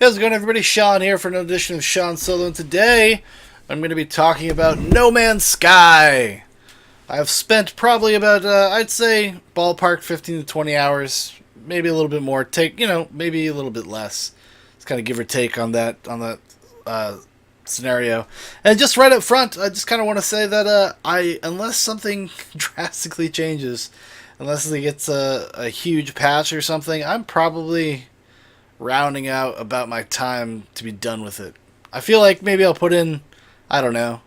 How's it going, everybody? Sean here for another edition of Sean Solo, and today I'm going to be talking about No Man's Sky. I've spent probably about, I'd say, ballpark 15 to 20 hours, maybe a little bit more. Maybe a little bit less. It's kind of give or take on that scenario. And just right up front, I just kind of want to say that unless something drastically changes, unless it gets a huge patch or something, I'm probably rounding out about my time to be done with it. I feel like maybe I'll put in, I don't know,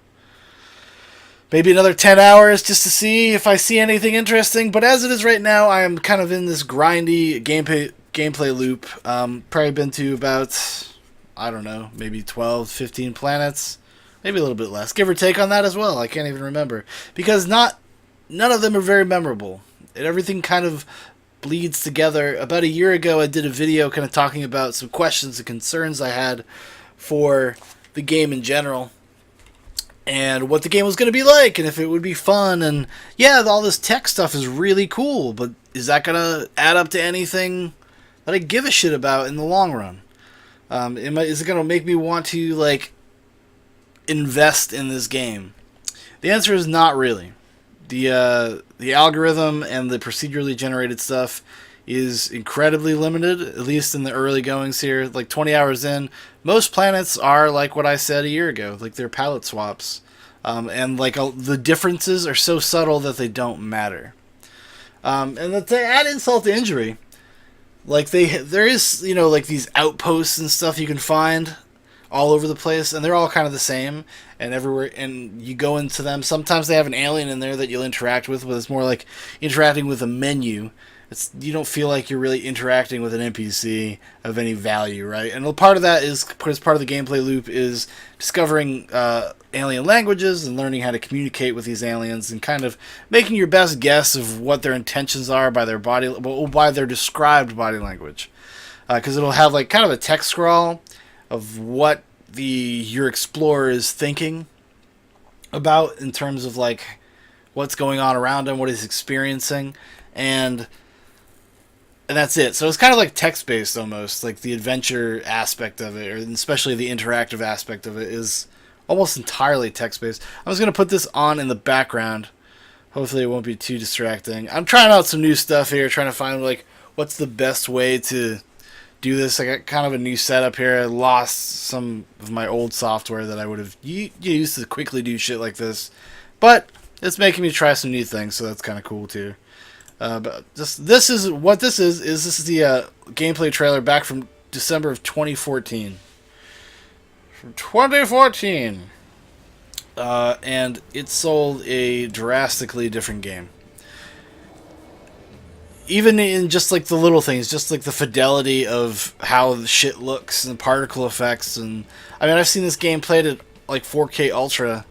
maybe another 10 hours just to see if I see anything interesting. But as it is right now, I am kind of in this grindy gameplay loop. Probably been to about, I don't know, maybe 12, 15 planets. Maybe a little bit less. Give or take on that as well. I can't even remember. Because none of them are very memorable. Everything kind of bleeds together. About a year ago, I did a video kind of talking about some questions and concerns I had for the game in general, and what the game was going to be like, and if it would be fun. And yeah, all this tech stuff is really cool, but is that going to add up to anything that I give a shit about in the long run? Is it going to make me want to invest in this game? The answer is not really. The algorithm and the procedurally generated stuff is incredibly limited, at least in the early goings here. Like 20 hours in, most planets are like what I said a year ago, like they're palette swaps. And the differences are so subtle that they don't matter. And to add insult to injury, there is, these outposts and stuff you can find all over the place, and they're all kind of the same, and everywhere, and you go into them. Sometimes they have an alien in there that you'll interact with, but it's more like interacting with a menu. You don't feel like you're really interacting with an NPC of any value, right? And part of that is, as part of the gameplay loop, is discovering alien languages and learning how to communicate with these aliens, and kind of making your best guess of what their intentions are by their described body language. Because it'll have kind of a text scrawl of what your explorer is thinking about in terms of what's going on around him, what he's experiencing, and that's it. So it's kind of like text-based almost. Like the adventure aspect of it, or especially the interactive aspect of it, is almost entirely text-based. I'm just going to put this on in the background. Hopefully it won't be too distracting. I'm trying out some new stuff here, trying to find what's the best way to do this. I got kind of a new setup here. I lost some of my old software that I would have used to quickly do shit like this, but it's making me try some new things, so that's kind of cool too. But this is the gameplay trailer back from December of 2014. From 2014, and it sold a drastically different game. Even in just the little things, just the fidelity of how the shit looks and particle effects, and I've seen this game played at 4K Ultra,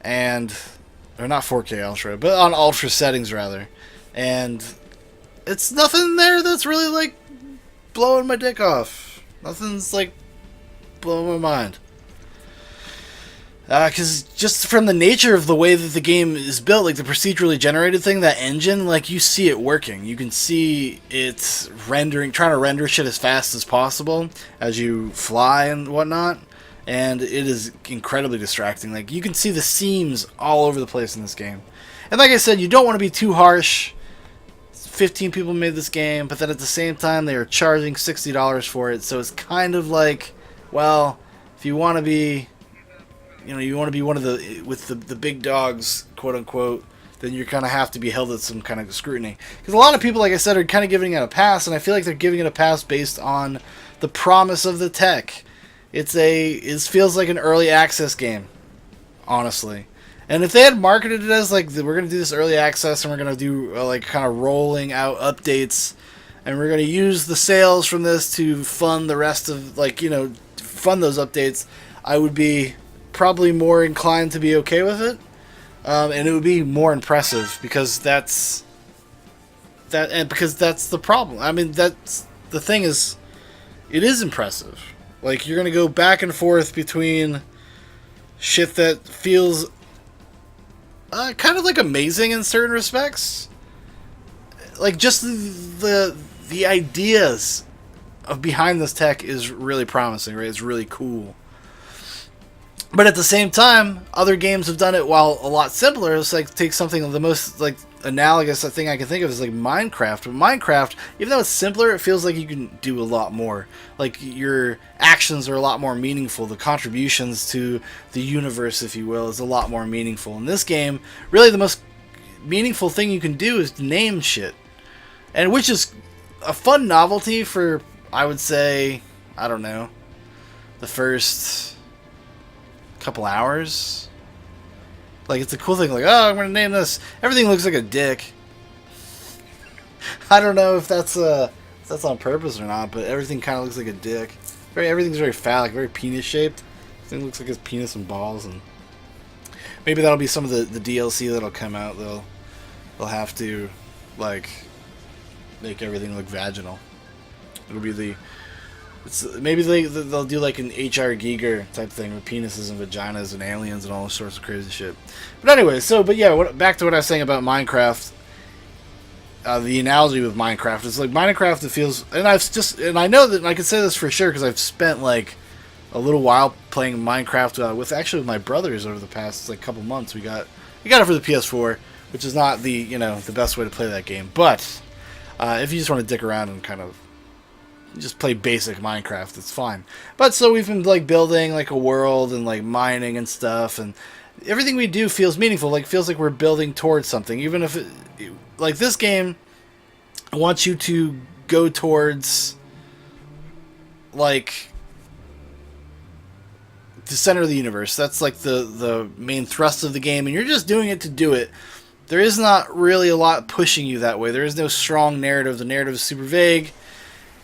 or not 4K Ultra, but on Ultra settings rather, and it's nothing there that's really blowing my dick off. Nothing's blowing my mind. Because just from the nature of the way that the game is built, the procedurally generated thing, that engine, you see it working. You can see it's trying to render shit as fast as possible as you fly and whatnot, and it is incredibly distracting. You can see the seams all over the place in this game. And like I said, you don't want to be too harsh. 15 people made this game, but then at the same time, they are charging $60 for it, so it's kind of well, if you want to be... you want to be one of the big dogs, quote unquote, then you kind of have to be held at some kind of scrutiny. Because a lot of people, like I said, are kind of giving it a pass, and I feel like they're giving it a pass based on the promise of the tech. It feels like an early access game, honestly. And if they had marketed it as we're going to do this early access, and we're going to do kind of rolling out updates, and we're going to use the sales from this to fund the rest of fund those updates, I would be probably more inclined to be okay with it, and it would be more impressive, because that's the problem. That's the thing, is it is impressive. You're gonna go back and forth between shit that feels kind of amazing in certain respects, just the ideas behind this tech is really promising, right? It's really cool. But at the same time, other games have done it while a lot simpler. It's like take something of the most like analogous thing I can think of is like Minecraft. But Minecraft, even though it's simpler, it feels like you can do a lot more. Like your actions are a lot more meaningful. The contributions to the universe, if you will, is a lot more meaningful. In this game, really the most meaningful thing you can do is name shit. And which is a fun novelty for, I would say, I don't know, the first couple hours. Like, it's a cool thing, like, oh, I'm gonna name this. Everything looks like a dick. I don't know if that's on purpose or not, but everything kind of looks like a dick. Everything's very phallic, very penis shaped. Everything looks like it's penis and balls, and maybe that'll be some of the DLC that'll come out. They'll have to like make everything look vaginal. It'll be maybe they'll do like an H.R. Giger type thing with penises and vaginas and aliens and all sorts of crazy shit. But anyway, back to what I was saying about Minecraft. The analogy with Minecraft is like Minecraft. It feels, and I know that I can say this for sure because I've spent like a little while playing Minecraft with my brothers over the past like couple months. We got it for the PS4, which is not the best way to play that game. But if you just want to dick around and kind of just play basic Minecraft, it's fine. But so we've been like building like a world and like mining and stuff, and everything we do feels meaningful. Like feels like we're building towards something, even if like this game wants you to go towards like the center of the universe. That's like the main thrust of the game, and you're just doing it to do it. There is not really a lot pushing you that way. There is no strong narrative. The narrative is super vague,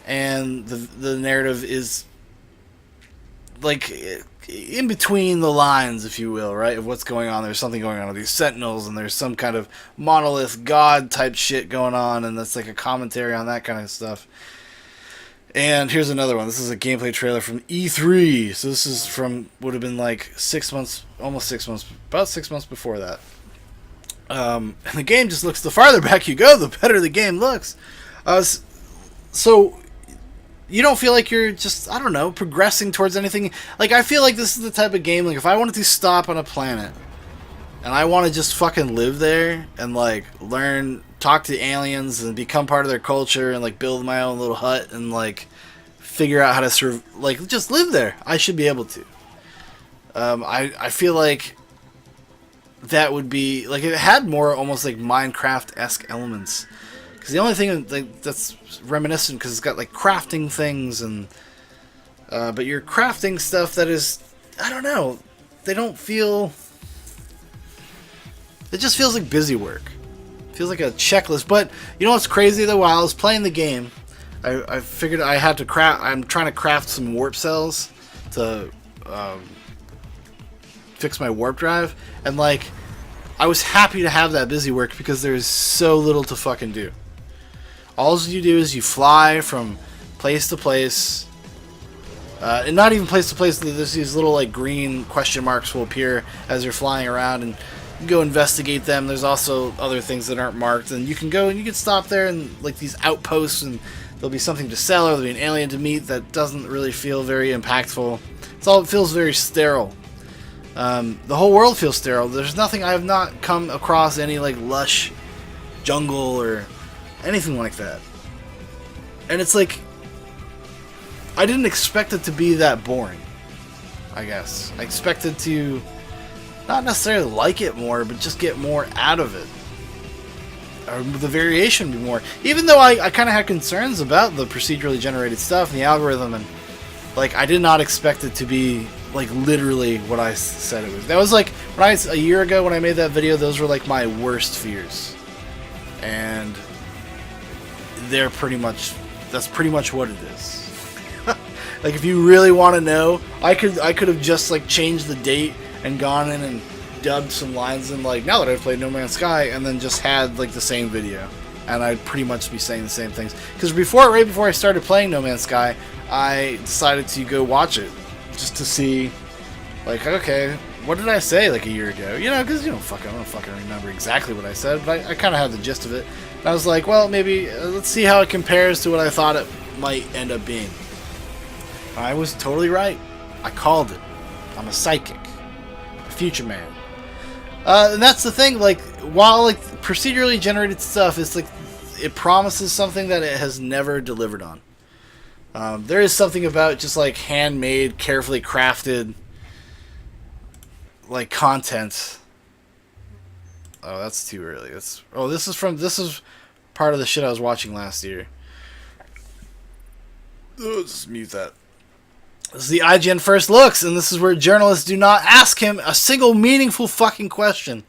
and the narrative is like in between the lines, if you will, right, of what's going on. There's something going on with these sentinels, and there's some kind of monolith god type shit going on, and that's like a commentary on that kind of stuff. And here's another one. This is a gameplay trailer from E3. So this is from, would have been like 6 months, almost 6 months, about 6 months before that. And the game just looks, the farther back you go, the better the game looks. So you don't feel like you're just, I don't know, progressing towards anything. Like, I feel like this is the type of game, like, if I wanted to stop on a planet and I want to just fucking live there and, like, learn, talk to aliens and become part of their culture and, like, build my own little hut and, like, figure out how to like, just live there, I should be able to. I feel like that would be, like, it had more almost, like, Minecraft-esque elements. Because the only thing like, that's reminiscent, because it's got like crafting things, and but you're crafting stuff that is, I don't know, they don't feel, it just feels like busy work. It feels like a checklist. But you know what's crazy though? While I was playing the game, I figured I had to craft. I'm trying to craft some warp cells to fix my warp drive, and like I was happy to have that busy work because there's so little to fucking do. All you do is you fly from place to place, and not even place to place. There's these little like green question marks will appear as you're flying around, and you can go investigate them. There's also other things that aren't marked, and you can go and you can stop there and like these outposts, and there'll be something to sell, or there'll be an alien to meet that doesn't really feel very impactful. It feels very sterile. The whole world feels sterile. There's nothing. I have not come across any like lush jungle or anything like that. And it's like, I didn't expect it to be that boring, I guess. I expected to not necessarily like it more, but just get more out of it. Or the variation be more. Even though I kind of had concerns about the procedurally generated stuff and the algorithm, and like I did not expect it to be like literally what I said it was. That was like, a year ago when I made that video, those were like my worst fears. And that's pretty much what it is. Like, if you really want to know, I could have just like changed the date and gone in and dubbed some lines in, like, now that I've played No Man's Sky, and then just had like the same video, and I'd pretty much be saying the same things. Because right before I started playing No Man's Sky, I decided to go watch it just to see, like, okay, what did I say like a year ago? You know, because I don't fucking remember exactly what I said, but I kind of had the gist of it. And I was like, well, maybe let's see how it compares to what I thought it might end up being. I was totally right. I called it. I'm a psychic. A future man. And that's the thing, like, while like procedurally generated stuff is like it promises something that it has never delivered on. There is something about just like handmade, carefully crafted like content. Oh, that's too early. This is part of the shit I was watching last year. Oh, just mute that. This is the IGN First Looks, and this is where journalists do not ask him a single meaningful fucking question.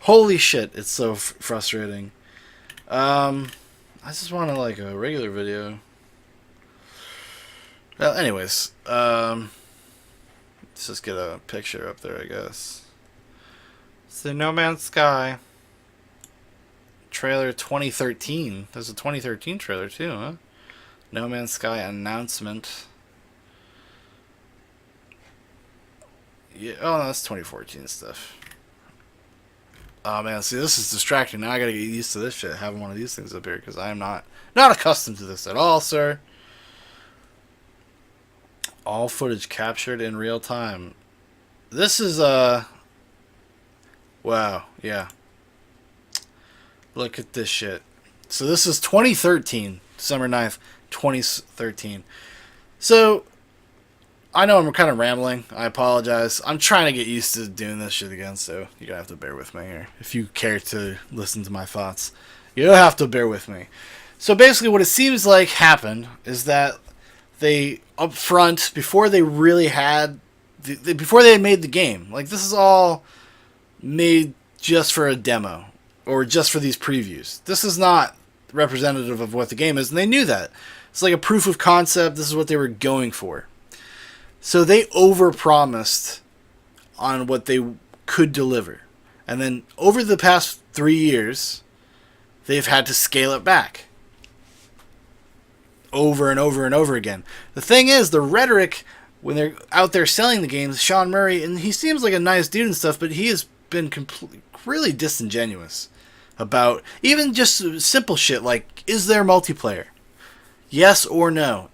Holy shit, it's so frustrating. I just want like a regular video. Well, anyways, let's just get a picture up there, I guess. It's the No Man's Sky trailer 2013. There's a 2013 trailer too, huh? No Man's Sky announcement. Yeah, oh no, that's 2014 stuff. Oh man, see, this is distracting. Now I gotta get used to this shit, having one of these things up here, because I am not accustomed to this at all, sir. All footage captured in real time. This is wow, yeah. Look at this shit. So this is 2013, December 9th, 2013. So I know I'm kind of rambling. I apologize. I'm trying to get used to doing this shit again, so you're going to have to bear with me here. If you care to listen to my thoughts, you'll have to bear with me. So basically what it seems like happened is that they, up front, before they really had, before they had made the game, like this is all made just for a demo, or just for these previews. This is not representative of what the game is, and they knew that. It's like a proof of concept. This is what they were going for. So they overpromised on what they could deliver. And then over the past 3 years, they've had to scale it back. Over and over and over again. The thing is, the rhetoric, when they're out there selling the games, Sean Murray, and he seems like a nice dude and stuff, but he has been really disingenuous about even just simple shit like, is there multiplayer? Yes or no?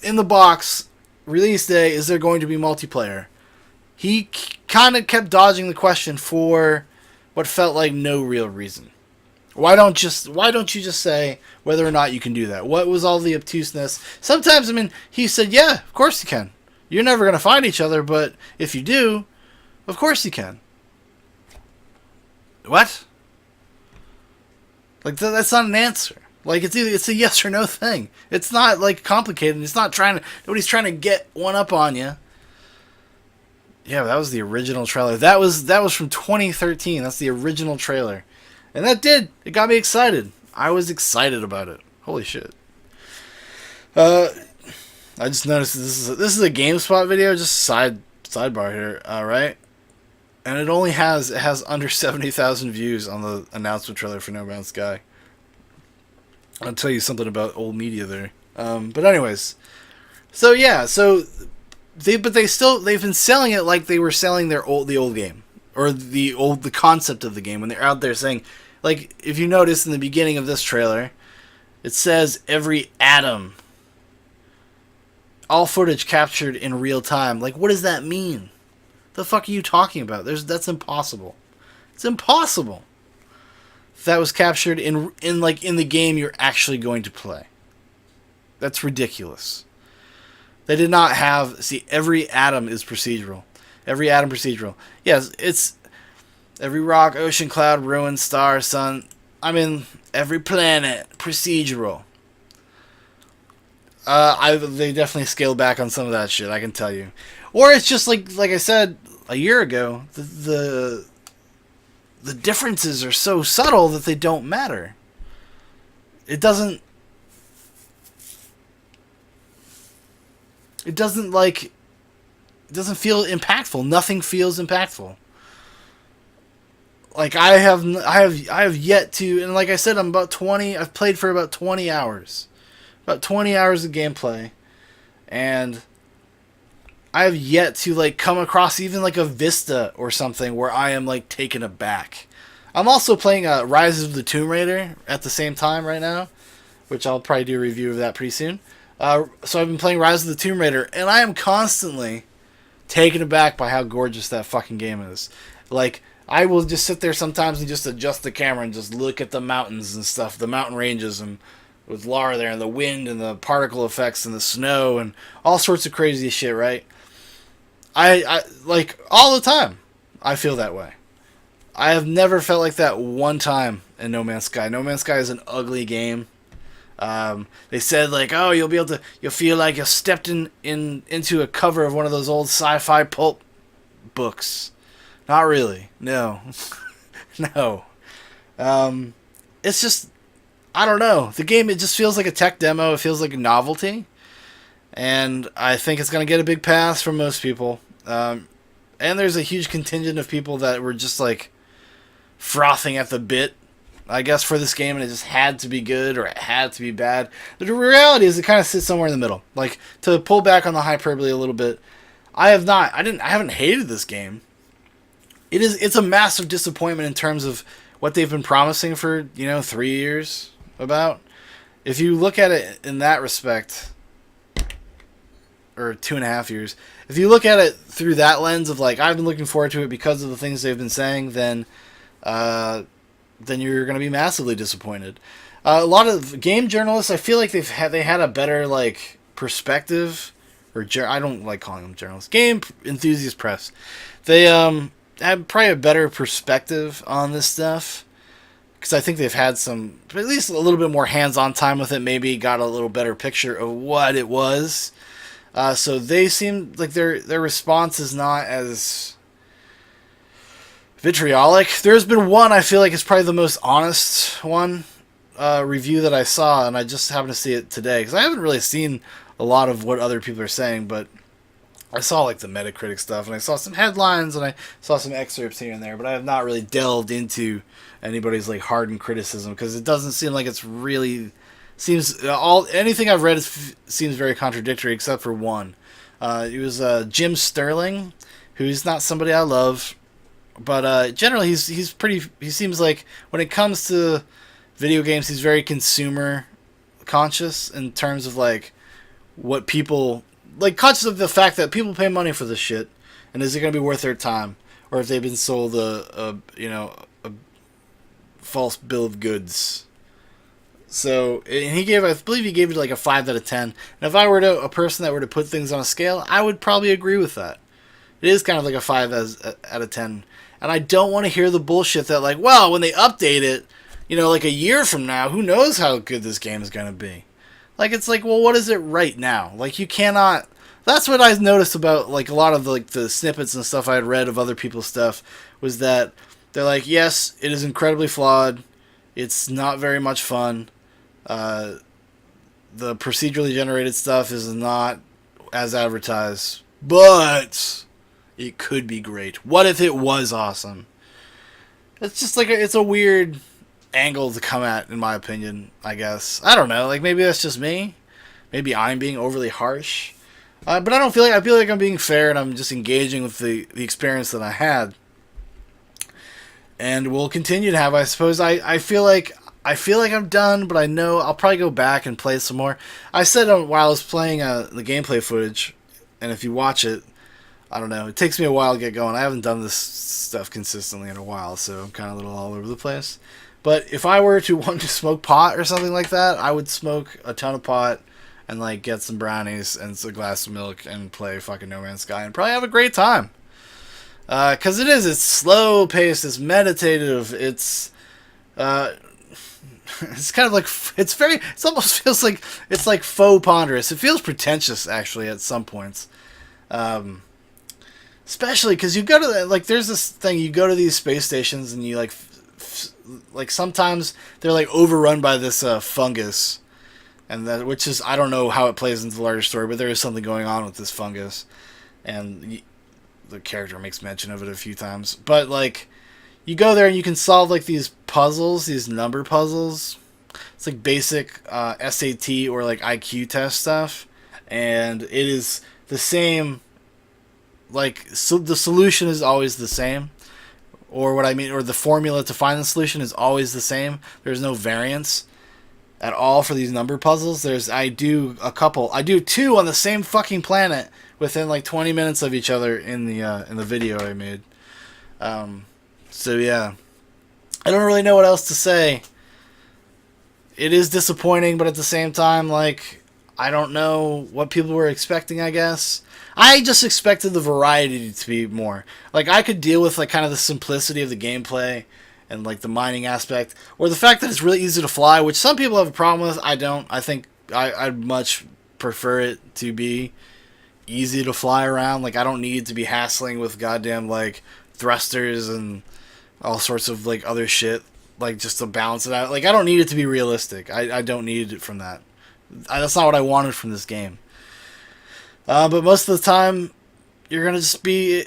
In the box, release day, is there going to be multiplayer? He kind of kept dodging the question for what felt like no real reason. Why don't you just say whether or not you can do that? What was all the obtuseness? Sometimes, I mean, he said, yeah, of course you can. You're never going to find each other, but if you do, of course you can. What? Like, that's not an answer. Like, it's a yes or no thing. It's not, like, complicated. It's not nobody's trying to get one up on you. Yeah, that was the original trailer. That was from 2013. That's the original trailer. And it got me excited. I was excited about it. Holy shit. I just noticed this is a GameSpot video, just sidebar here, right? And it has under 70,000 views on the announcement trailer for No Man's Sky. I'll tell you something about old media there. But anyways, so yeah, they've been selling it like they were selling the old game, or the concept of the game, when they're out there saying, like, if you notice in the beginning of this trailer, it says every atom, all footage captured in real time. Like, what does that mean? The fuck are you talking about? That's impossible. It's impossible. That was captured in the game you're actually going to play. That's ridiculous. They did not have... See, every atom is procedural. Every atom procedural. Yes, it's... Every rock, ocean, cloud, ruin, star, sun... I mean, every planet, procedural. They definitely scaled back on some of that shit, I can tell you. Or it's just like I said a year ago, the differences are so subtle that they don't matter. It doesn't feel impactful. Nothing feels impactful. Like I have yet to, and like I said, I've played for about 20 hours. About 20 hours of gameplay, and I have yet to like come across even like a vista or something where I am like taken aback. I'm also playing Rise of the Tomb Raider at the same time right now, which I'll probably do a review of that pretty soon. So I've been playing Rise of the Tomb Raider, and I am constantly taken aback by how gorgeous that fucking game is. Like, I will just sit there sometimes and just adjust the camera and just look at the mountains and stuff, the mountain ranges, and with Lara there, and the wind and the particle effects and the snow and all sorts of crazy shit, right? I like, all the time, I feel that way. I have never felt like that one time in No Man's Sky. No Man's Sky is an ugly game. They said, like, oh, you'll feel like you stepped into a cover of one of those old sci-fi pulp books. Not really. No. No. It's just, I don't know. The game, it just feels like a tech demo. It feels like a novelty. And I think it's going to get a big pass from most people. And there's a huge contingent of people that were just, like, frothing at the bit, I guess, for this game, and it just had to be good or it had to be bad. The reality is it kind of sits somewhere in the middle. Like, to pull back on the hyperbole a little bit, I haven't hated this game. It's a massive disappointment in terms of what they've been promising for, 3 years about. If you look at it in that respect, or 2.5 years, if you look at it through that lens of, like, I've been looking forward to it because of the things they've been saying, then you're going to be massively disappointed. A lot of game journalists, I feel like they had a better, like, perspective, or I don't like calling them journalists. Game enthusiast press. They had probably a better perspective on this stuff, because I think they've had at least a little bit more hands-on time with it. Maybe got a little better picture of what it was. So they seem like their response is not as vitriolic. There's been one I feel like is probably the most honest one review that I saw, and I just happened to see it today because I haven't really seen a lot of what other people are saying, but I saw like the Metacritic stuff, and I saw some headlines, and I saw some excerpts here and there, but I have not really delved into anybody's like hardened criticism because it doesn't seem like it's really anything I've read seems very contradictory except for one. It was Jim Sterling, who's not somebody I love. But generally, he seems like when it comes to video games, he's very consumer conscious in terms of like what people like, conscious of the fact that people pay money for this shit, and is it going to be worth their time, or if they've been sold a false bill of goods. So, and I believe he gave it like a 5 out of 10. And if I were a person that were to put things on a scale, I would probably agree with that. It is kind of like a 5 out of 10. And I don't want to hear the bullshit that, like, well, when they update it, like a year from now, who knows how good this game is going to be. Like, it's like, well, what is it right now? Like, you cannot... That's what I've noticed about, like, a lot of the snippets and stuff I had read of other people's stuff, was that they're like, yes, it is incredibly flawed. It's not very much fun. The procedurally generated stuff is not as advertised, but it could be great. What if it was awesome? It's just like it's a weird angle to come at, in my opinion, I guess. I don't know. Like, maybe that's just me. Maybe I'm being overly harsh. But I feel like I'm being fair, and I'm just engaging with the experience that I had. And will continue to have, I suppose. I feel like I'm done, but I know I'll probably go back and play some more. I said while I was playing the gameplay footage, and if you watch it, I don't know, it takes me a while to get going. I haven't done this stuff consistently in a while, so I'm kind of a little all over the place. But if I were to want to smoke pot or something like that, I would smoke a ton of pot and like get some brownies and a glass of milk and play fucking No Man's Sky and probably have a great time. Because it's slow paced, it's meditative, it's kind of like, it almost feels like it's like faux ponderous. It feels pretentious actually at some points. Especially because you go to, like, there's this thing, you go to these space stations and you like sometimes they're like overrun by this fungus, and which is, I don't know how it plays into the larger story, but there is something going on with this fungus, and the character makes mention of it a few times. But like, you go there and you can solve like these puzzles, these number puzzles. It's like basic SAT or like IQ test stuff, and it is the same. Like, so the solution is always the same, or the formula to find the solution is always the same. There's no variance, at all for these number puzzles. I do a couple. I do two on the same fucking planet within like 20 minutes of each other in the video I made. So yeah, I don't really know what else to say. It is disappointing, but at the same time, like, I don't know what people were expecting, I guess. I just expected the variety to be more. Like, I could deal with, like, kind of the simplicity of the gameplay and, like, the mining aspect. Or the fact that it's really easy to fly, which some people have a problem with. I don't. I think I'd much prefer it to be easy to fly around. Like, I don't need to be hassling with goddamn, like, thrusters and all sorts of, like, other shit. Like, just to balance it out. Like, I don't need it to be realistic. I don't need it from that. That's not what I wanted from this game. But most of the time, you're going to just be...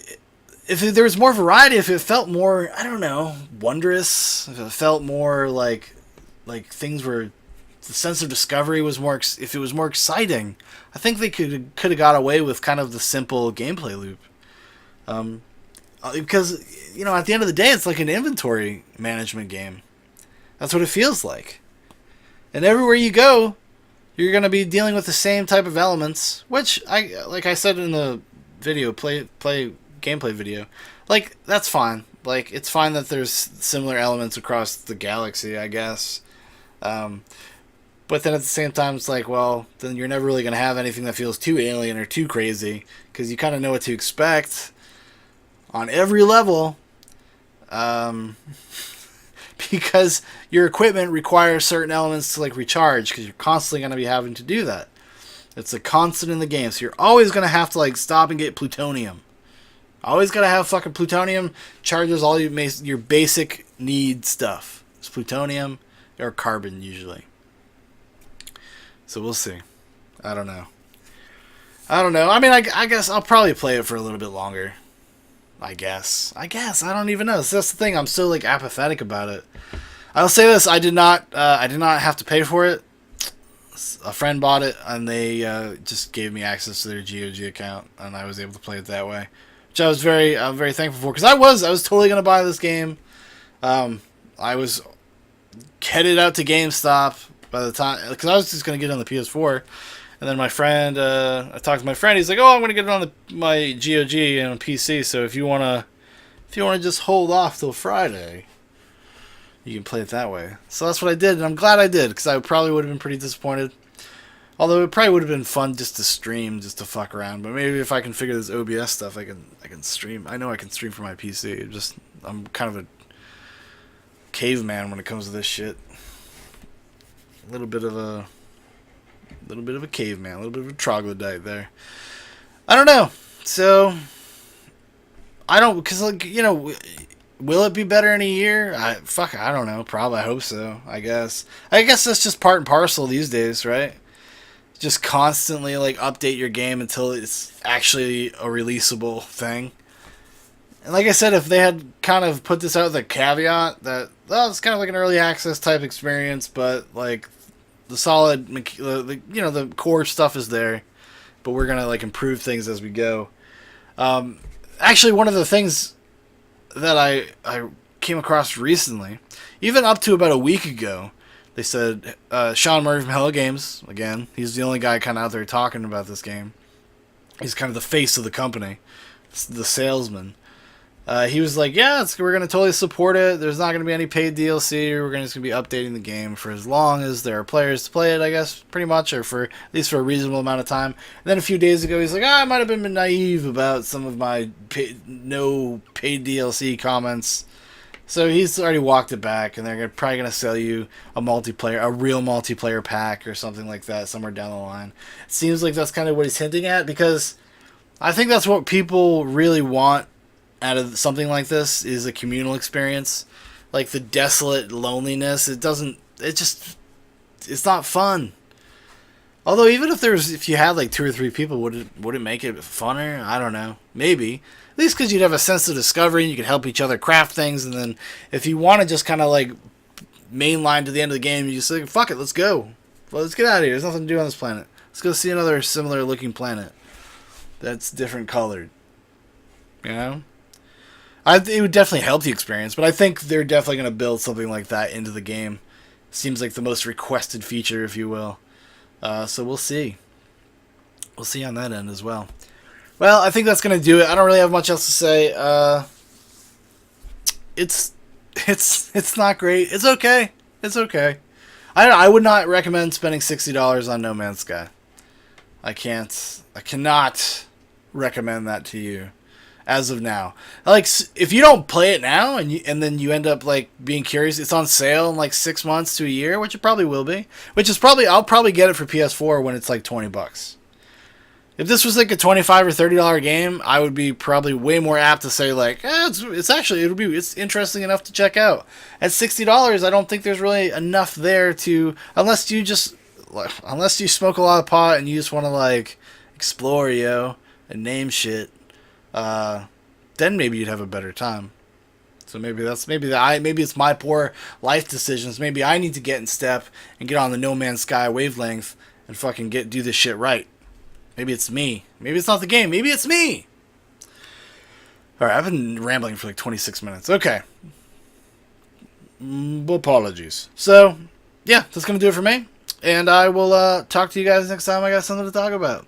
If there was more variety, if it felt more, I don't know, wondrous, if it felt more like things were... The sense of discovery was more... If it was more exciting, I think they could have got away with kind of the simple gameplay loop. Because, you know, at the end of the day, it's like an inventory management game. That's what it feels like. And everywhere you go, you're going to be dealing with the same type of elements, which, like I said in the video, gameplay video, like, that's fine. Like, it's fine that there's similar elements across the galaxy, I guess. But then at the same time, it's like, well, then you're never really going to have anything that feels too alien or too crazy, because you kind of know what to expect on every level, because your equipment requires certain elements to, like, recharge, because you're constantly going to be having to do that. It's a constant in the game, so you're always going to have to, like, stop and get plutonium. Always got to have fucking plutonium. Charges all your basic need stuff. It's plutonium or carbon, usually. So we'll see. I don't know. I mean, I guess I'll probably play it for a little bit longer. I guess. I don't even know. That's the thing. I'm so, like, apathetic about it. I'll say this. I did not have to pay for it. A friend bought it, and they just gave me access to their GOG account, and I was able to play it that way, which I was very thankful for, because I was totally gonna buy this game. I was headed out to GameStop by the time, because I was just gonna get it on the PS4. And then my friend, I talked to my friend. He's like, "Oh, I'm gonna get it on my GOG and on PC. So if you wanna just hold off till Friday, you can play it that way." So that's what I did, and I'm glad I did, because I probably would have been pretty disappointed. Although it probably would have been fun just to stream, just to fuck around. But maybe if I can figure this OBS stuff, I can stream. I know I can stream from my PC. I'm kind of a caveman when it comes to this shit. A little bit of a caveman, a little bit of a troglodyte there. I don't know. So, because, like, you know, will it be better in a year? I don't know. Probably, I hope so, I guess. I guess that's just part and parcel these days, right? Just constantly, like, update your game until it's actually a releasable thing. And like I said, if they had kind of put this out with a caveat that, well, it's kind of like an early access type experience, but, like, the solid, the core stuff is there, but we're gonna, like, improve things as we go. Actually, one of the things that I came across recently, even up to about a week ago, they said Sean Murray from Hello Games, again, he's the only guy kind of out there talking about this game. He's kind of the face of the company, the salesman. He was like, yeah, we're going to totally support it. There's not going to be any paid DLC. We're just going to be updating the game for as long as there are players to play it, I guess, pretty much, or at least for a reasonable amount of time. And then a few days ago, he's like, I might have been naive about some of my no paid DLC comments. So he's already walked it back, and they're probably going to sell you a real multiplayer pack or something like that somewhere down the line. It seems like that's kind of what he's hinting at, because I think that's what people really want out of something like this, is a communal experience. Like, the desolate loneliness, it's not fun. Although, even if you had like 2 or 3 people, would it make it funner? I don't know. Maybe. At least because you'd have a sense of discovery, and you could help each other craft things, and then if you want to just kind of, like, mainline to the end of the game, you just say, fuck it, let's go. Well, let's get out of here. There's nothing to do on this planet. Let's go see another similar looking planet that's different colored. You know? It would definitely help the experience, but I think they're definitely going to build something like that into the game. seems like the most requested feature, if you will. So we'll see. We'll see on that end as well. Well, I think that's gonna do it. I don't really have much else to say. It's it's not great. It's okay. It's okay. I would not recommend spending $60 on No Man's Sky. I cannot recommend that to you as of now. Like, if you don't play it now and then you end up like being curious, it's on sale in like 6 months to a year, which it probably will be. I'll probably get it for PS4 when it's like $20. If this was like a $25 or $30 game, I would be probably way more apt to say like, it's interesting enough to check out. At $60, I don't think there's really enough there to, unless you smoke a lot of pot and you just want to like explore, and name shit. Then maybe you'd have a better time. So maybe it's my poor life decisions. Maybe I need to get in step and get on the No Man's Sky wavelength and fucking do this shit right. Maybe it's me. Maybe it's not the game. Maybe it's me. Alright, I've been rambling for like 26 minutes. Okay. Apologies. So, yeah, that's going to do it for me. And I will talk to you guys next time I got something to talk about.